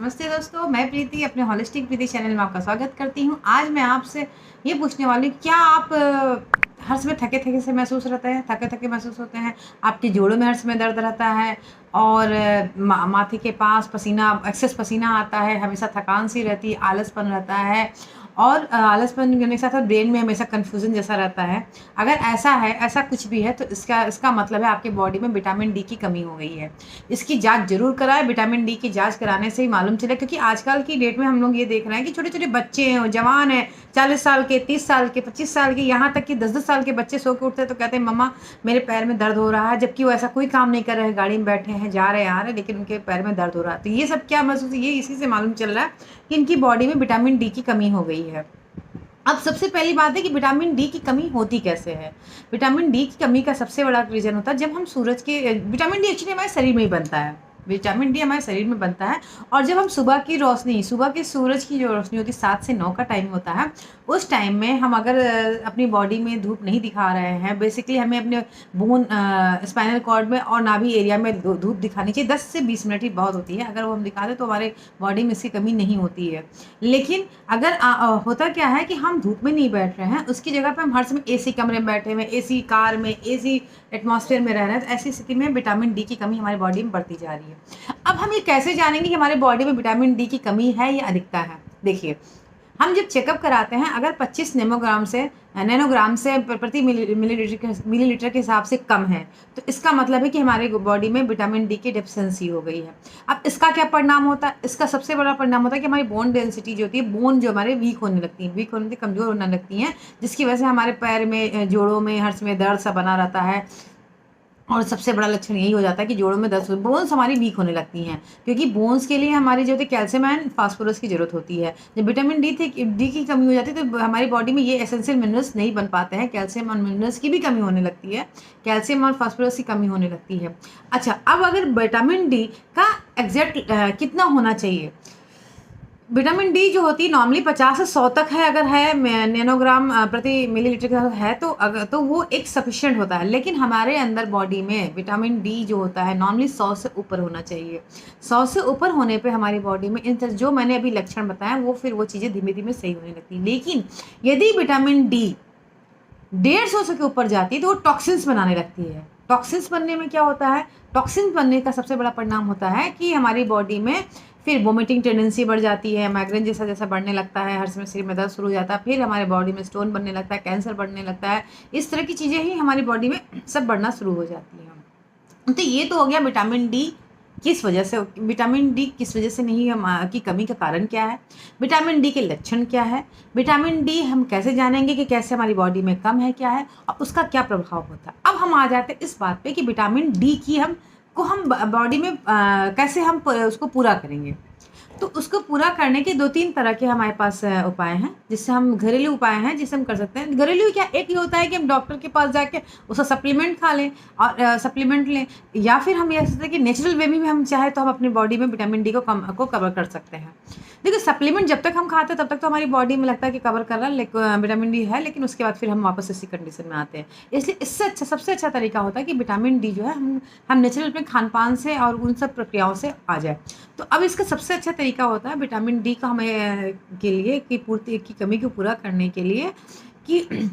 नमस्ते दोस्तों, मैं प्रीति अपने होलिस्टिक प्रीति चैनल में आपका स्वागत करती हूँ। आज मैं आपसे ये पूछने वाली हूँ, क्या आप हर समय थके-थके से महसूस रहते हैं? थके-थके महसूस होते हैं? आपके जोड़ों में हर समय दर्द रहता है और माथे के पास पसीना एक्सेस पसीना आता है, हमेशा थकान सी रहती है, आलसपन रहता है और आलसपन के साथ-साथ ब्रेन में हमेशा कन्फ्यूज़न जैसा रहता है। अगर ऐसा है, ऐसा कुछ भी है तो इसका मतलब है आपकी बॉडी में विटामिन डी की कमी हो गई है। इसकी जाँच ज़रूर कराएँ, विटामिन डी की जाँच कराने से ही मालूम चले, क्योंकि आजकल की डेट में हम लोग ये देख रहे हैं कि छोटे-छोटे बच्चे हैं, जवान हैं, 40 साल के, 30 साल के, 25 साल के, यहाँ तक कि 10-10 साल के बच्चे सो के उठते हैं तो कहते हैं मम्मा मेरे पैर में दर्द हो रहा है, जबकि वो ऐसा कोई काम नहीं कर रहे हैं, गाड़ी में बैठे हैं, जा रहे हैं, आ रहे हैं, लेकिन उनके पैर में दर्द हो रहा है। तो ये सब क्या महसूस, ये इसी से मालूम चल रहा है कि इनकी बॉडी में विटामिन डी की कमी हो गई है। अब सबसे पहली बात है कि विटामिन डी की कमी होती कैसे है? विटामिन डी की कमी का सबसे बड़ा रीज़न होता है जब हम सूरज के विटामिन डी एक्चुअली हमारे शरीर में ही बनता है। विटामिन डी हमारे शरीर में बनता है और जब हम सुबह के सूरज की जो रोशनी होती है 7 से 9 का टाइम होता है, उस टाइम में हम अगर अपनी बॉडी में धूप नहीं दिखा रहे हैं, बेसिकली हमें अपने स्पाइनल कॉर्ड में और नाभि एरिया में धूप दिखानी चाहिए। 10 से 20 मिनट ही बहुत होती है, अगर वो हम दिखा दें तो हमारे बॉडी में इसकी कमी नहीं होती है। लेकिन अगर होता क्या है कि हम धूप में नहीं बैठ रहे हैं, उसकी जगह पे हम हर समय एसी कमरे में बैठे हुए हैं, एसी कार में, एसी एटमॉस्फेयर में रह रहे हैं, तो ऐसी स्थिति में विटामिन डी की कमी हमारी बॉडी में बढ़ती जा रही है। अब हम ये कैसे जानेंगे कि हमारी बॉडी में विटामिन डी की कमी है या अधिकता है? देखिए, हम जब चेकअप कराते हैं, अगर 25 नैनोग्राम से प्रति मिलीलीटर के हिसाब से कम है, तो इसका मतलब है कि हमारे बॉडी में विटामिन डी की डेफिशिएंसी हो गई है। अब इसका क्या परिणाम होता है? इसका सबसे बड़ा परिणाम होता है कि हमारी बोन डेंसिटी जो होती है, बोन जो हमारे वीक होने लगती है, कमज़ोर होने लगती हैं, जिसकी वजह से हमारे पैर में, जोड़ों में हर समय दर्द सा बना रहता है। और सबसे बड़ा लक्षण यही हो जाता है कि जोड़ों में दर्द, बोन्स हमारी वीक होने लगती हैं, क्योंकि बोन्स के लिए हमारी जो होती है कैल्शियम एंड फास्फोरस की ज़रूरत होती है। जब विटामिन डी की कमी हो जाती है तो हमारी बॉडी में ये एसेंशियल मिनरल्स नहीं बन पाते हैं, कैल्शियम और मिनरल्स की भी कमी होने लगती है, कैल्शियम और फास्फोरस की कमी होने लगती है। अच्छा, अब अगर विटामिन डी का एग्जैक्ट कितना होना चाहिए? विटामिन डी जो होती है नॉर्मली 50 से 100 तक है, अगर है नैनोग्राम प्रति मिलीलीटर का है तो वो एक सफिशिएंट होता है। लेकिन हमारे अंदर बॉडी में विटामिन डी जो होता है नॉर्मली 100 से ऊपर होना चाहिए। 100 से ऊपर होने पे हमारी बॉडी में इन जो मैंने अभी लक्षण बताए वो फिर वो चीज़ें धीमे-धीमे सही होने लगती हैं। लेकिन यदि विटामिन डी 150 से के ऊपर जाती है तो वो टॉक्सिन्स बनाने लगती है। टॉक्सिन्स बनने में क्या होता है? टॉक्सिन्स बनने का सबसे बड़ा परिणाम होता है कि हमारी बॉडी में फिर वोमिटिंग टेंडेंसी बढ़ जाती है, माइग्रेन जैसा बढ़ने लगता है, हर समय शरीर में दर्द शुरू हो जाता है, फिर हमारे बॉडी में स्टोन बनने लगता है, कैंसर बढ़ने लगता है। इस तरह की चीज़ें ही हमारी बॉडी में सब बढ़ना शुरू हो जाती हैं। तो ये तो हो गया विटामिन डी किस वजह से, विटामिन डी किस वजह से नहीं की कमी का कारण क्या है, विटामिन डी के लक्षण क्या है, विटामिन डी हम कैसे जानेंगे कि कैसे हमारी बॉडी में कम है क्या है और उसका क्या प्रभाव होता है। अब हम आ जाते हैं इस बात पे कि विटामिन डी की हम बॉडी में कैसे हम उसको पूरा करेंगे। तो उसको पूरा करने के 2-3 तरह के हमारे पास उपाय हैं, जिससे हम घरेलू उपाय हैं जिससे हम कर सकते हैं। घरेलू क्या, एक ये होता है कि हम डॉक्टर के पास जाके उसका सप्लीमेंट खा लें और सप्लीमेंट लें, या फिर हम ये कह सकते हैं कि नेचुरल वे में भी हम चाहे तो हम अपनी बॉडी में विटामिन डी को कवर कर सकते हैं। देखिए, सप्लीमेंट जब तक हम खाते हैं तब तक तो हमारी बॉडी में लगता है कि कवर कर रहा है, विटामिन डी है, लेकिन उसके बाद फिर हम वापस इसी कंडीशन में आते हैं। इसलिए इससे अच्छा, सबसे अच्छा तरीका होता है कि विटामिन डी जो है हम नेचुरल अपने खान-पान से और उन सब प्रक्रियाओं से आ जाए। तो अब इसका सबसे अच्छा तरीका होता है विटामिन डी का हमें के लिए कि पूर्ति की कमी को पूरा करने के लिए कि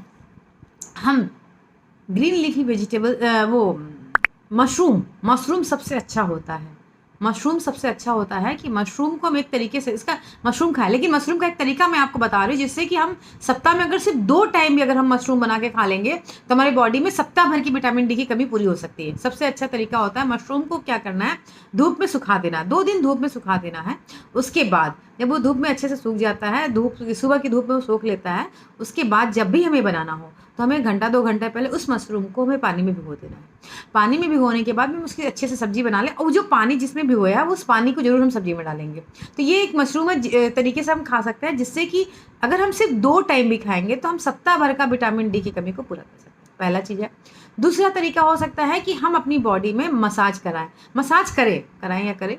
हम ग्रीन लीफी वेजिटेबल मशरूम सबसे अच्छा होता है। मशरूम सबसे अच्छा होता है कि मशरूम को हम एक तरीके से इसका मशरूम खाएं, लेकिन मशरूम का एक तरीका मैं आपको बता रही हूँ जिससे कि हम सप्ताह में अगर सिर्फ 2 टाइम भी अगर हम मशरूम बना के खा लेंगे तो हमारी बॉडी में सप्ताह भर की विटामिन डी की कमी पूरी हो सकती है। सबसे अच्छा तरीका होता है मशरूम को क्या करना है, धूप में सुखा देना, 2 दिन धूप में सुखा देना है। उसके बाद जब वो धूप में अच्छे से सूख जाता है, सुबह की धूप में वो सोख लेता है, उसके बाद जब भी हमें बनाना हो तो हमें 1-2 घंटे पहले उस मशरूम को हमें पानी में भिगो देना है। पानी में भिगोने के बाद हम उसकी अच्छे से सब्जी बना लें और जो पानी जिसमें भिगोया है उस पानी को ज़रूर हम सब्जी में डालेंगे। तो ये एक मशरूम तरीके से हम खा सकते हैं, जिससे कि अगर हम सिर्फ 2 टाइम भी खाएंगे तो हम सप्ताह भर का विटामिन डी की कमी को पूरा कर सकते हैं। पहला चीज़ है। दूसरा तरीका हो सकता है कि हम अपनी बॉडी में मसाज कराएं या करें।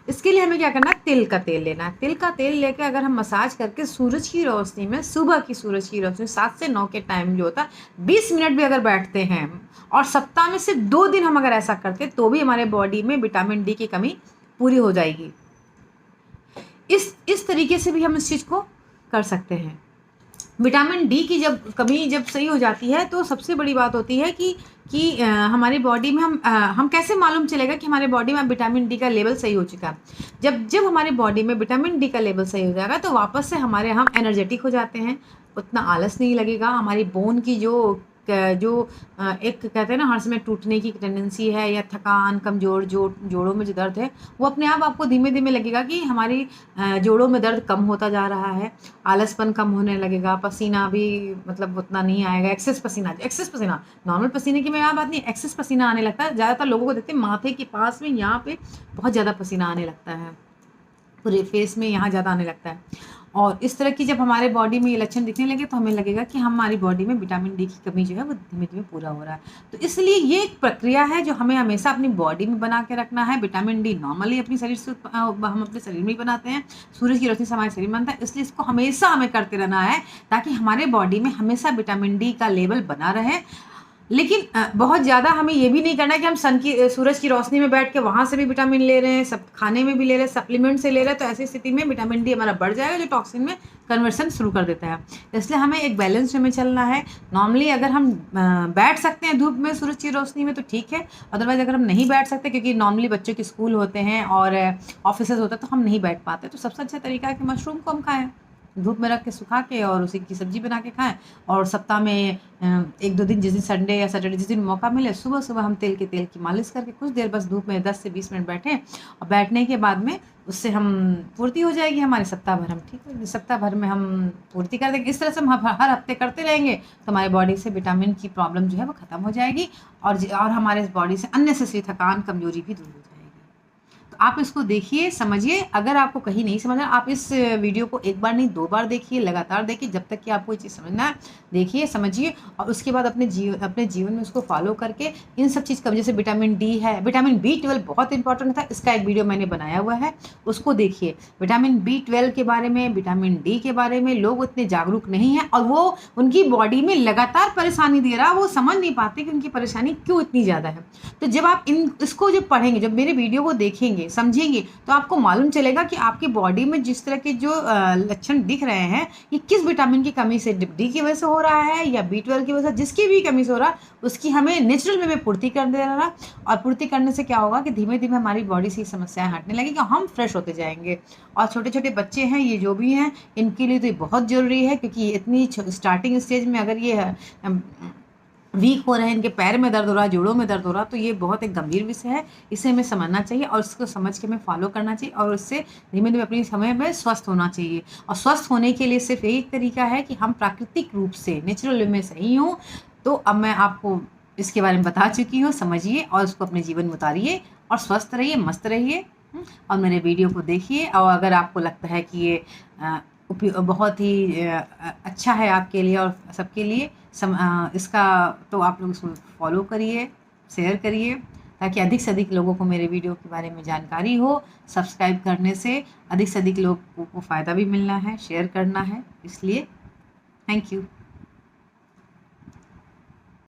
इसके लिए हमें क्या करना है, तिल का तेल लेना है। तिल का तेल लेकर अगर हम मसाज करके सूरज की रोशनी में, सुबह की सूरज की रोशनी 7 से 9 के टाइम जो होता है 20 मिनट भी अगर बैठते हैं और सप्ताह में सिर्फ 2 दिन हम अगर ऐसा करते तो भी हमारे बॉडी में विटामिन डी की कमी पूरी हो जाएगी। इस तरीके से भी हम इस चीज़ को कर सकते हैं। विटामिन डी की जब सही हो जाती है तो सबसे बड़ी बात होती है कि हमारी बॉडी में हम कैसे मालूम चलेगा कि हमारे बॉडी में विटामिन डी का लेवल सही हो चुका है। जब हमारी बॉडी में विटामिन डी का लेवल सही हो जाएगा तो वापस से हम एनर्जेटिक हो जाते हैं, उतना आलस नहीं लगेगा। हमारी बोन की एक कहते हैं ना हर समय टूटने की टेंडेंसी है या थकान, कमज़ोर जोड़ों में जो दर्द है, वो अपने आप आपको धीमे-धीमे लगेगा कि हमारी जोड़ों में दर्द कम होता जा रहा है, आलसपन कम होने लगेगा, पसीना भी मतलब उतना नहीं आएगा, एक्सेस पसीना, नॉर्मल पसीने की मैं यहाँ बात नहीं, एक्सेस पसीना आने लगता है। ज़्यादातर लोगों को देखते हैं माथे के पास में यहाँ पे बहुत ज़्यादा पसीना आने लगता है, पूरे फेस में यहाँ ज़्यादा आने लगता है। और इस तरह की जब हमारे बॉडी में ये लक्षण दिखने लगे तो हमें लगेगा कि हमारी बॉडी में विटामिन डी की कमी जो है वो धीमे-धीमे पूरा हो रहा है। तो इसलिए ये एक प्रक्रिया है जो हमें हमेशा अपनी बॉडी में बना के रखना है। विटामिन डी नॉर्मली अपनी शरीर से हम अपने शरीर में ही बनाते हैं, सूरज की रोशनी से हमारे शरीर में बनता है, इसलिए इसको हमेशा हमें करते रहना है ताकि हमारे बॉडी में हमेशा विटामिन डी का लेवल बना रहे। लेकिन बहुत ज़्यादा हमें ये भी नहीं करना है कि हम सूरज की रोशनी में बैठ के वहाँ से भी विटामिन ले रहे हैं, सब खाने में भी ले रहे हैं, सप्लीमेंट से ले रहे हैं, तो ऐसी स्थिति में विटामिन डी हमारा बढ़ जाएगा जो टॉक्सिन में कन्वर्सन शुरू कर देता है। इसलिए हमें एक बैलेंस में चलना है। नॉर्मली अगर हम बैठ सकते हैं धूप में सूरज की रोशनी में तो ठीक है, अदरवाइज़ अगर हम नहीं बैठ सकते क्योंकि नॉर्मली बच्चों के स्कूल होते हैं और ऑफिसेज होते हैं तो हम नहीं बैठ पाते, तो सबसे अच्छा तरीका है कि मशरूम को हम खाएँ, धूप में रख के सुखा के और उसी की सब्जी बना के खाएं। और सप्ताह में 1-2 दिन, जिस दिन संडे या सैटरडे जिस दिन मौका मिले, सुबह हम तेल की मालिश करके कुछ देर बस धूप में 10 से 20 मिनट बैठें और बैठने के बाद में उससे हम पूर्ति हो जाएगी हमारी, सप्ताह भर हम ठीक है, सप्ताह भर में हम पूर्ति कर देंगे। इस तरह से हम हर हफ्ते करते रहेंगे तो हमारे बॉडी से विटामिन की प्रॉब्लम जो है वो ख़त्म हो जाएगी और हमारे बॉडी से अननेसेसरी थकान, कमजोरी भी दूर हो जाएगी। तो आप इसको देखिए, समझिए। अगर आपको कहीं नहीं समझ रहा, आप इस वीडियो को एक बार नहीं 2 बार देखिए, लगातार देखिए जब तक कि आपको ये चीज़ समझना है। देखिए, समझिए और उसके बाद अपने जीवन में उसको फॉलो करके इन सब चीज़ का, जैसे विटामिन डी है, विटामिन B12 बहुत इंपॉर्टेंट था, इसका एक वीडियो मैंने बनाया हुआ है, उसको देखिए। विटामिन B12 के बारे में, विटामिन डी के बारे में लोग इतने जागरूक नहीं हैं और वो उनकी बॉडी में लगातार परेशानी दे रहा है, वो समझ नहीं पाते कि उनकी परेशानी क्यों इतनी ज़्यादा है। तो जब आप इसको जब पढ़ेंगे, जब मेरे वीडियो को देखेंगे, समझेंगे, तो आपको मालूम चलेगा कि आपकी बॉडी में जिस तरह के जो लक्षण दिख रहे हैं ये किस विटामिन की कमी से, डी की वजह से हो रहा है या B12 की वजह से, जिसकी भी कमी से हो रहा है उसकी हमें नेचुरल वे में पूर्ति कर देना। और पूर्ति करने से क्या होगा कि धीमे धीमे हमारी बॉडी से समस्याएं हटने लगेगी, हम फ्रेश होते जाएंगे। और छोटे छोटे बच्चे हैं, ये जो भी हैं, इनके लिए तो ये बहुत ज़रूरी है क्योंकि इतनी स्टार्टिंग स्टेज में अगर ये वीक हो रहे हैं, इनके पैर में दर्द हो रहा है, जोड़ों में दर्द हो रहा है, तो ये बहुत एक गंभीर विषय है। इसे हमें समझना चाहिए और इसको समझ के हमें फॉलो करना चाहिए और उससे धीमे धीमे अपनी समय में स्वस्थ होना चाहिए। और स्वस्थ होने के लिए सिर्फ यही तरीका है कि हम प्राकृतिक रूप से नेचुरल वे में सही हूँ। तो अब मैं आपको इसके बारे में बता चुकी हूँ, समझिए और उसको अपने जीवन में उतारिए और स्वस्थ रहिए, मस्त रहिए। और मेरे वीडियो को देखिए और अगर आपको लगता है कि ये बहुत ही अच्छा है आपके लिए और सबके लिए इसका, तो आप लोग इसको फॉलो करिए, शेयर करिए ताकि अधिक से अधिक लोगों को मेरे वीडियो के बारे में जानकारी हो। सब्सक्राइब करने से अधिक लोगों को फ़ायदा भी मिलना है, शेयर करना है, इसलिए थैंक यू।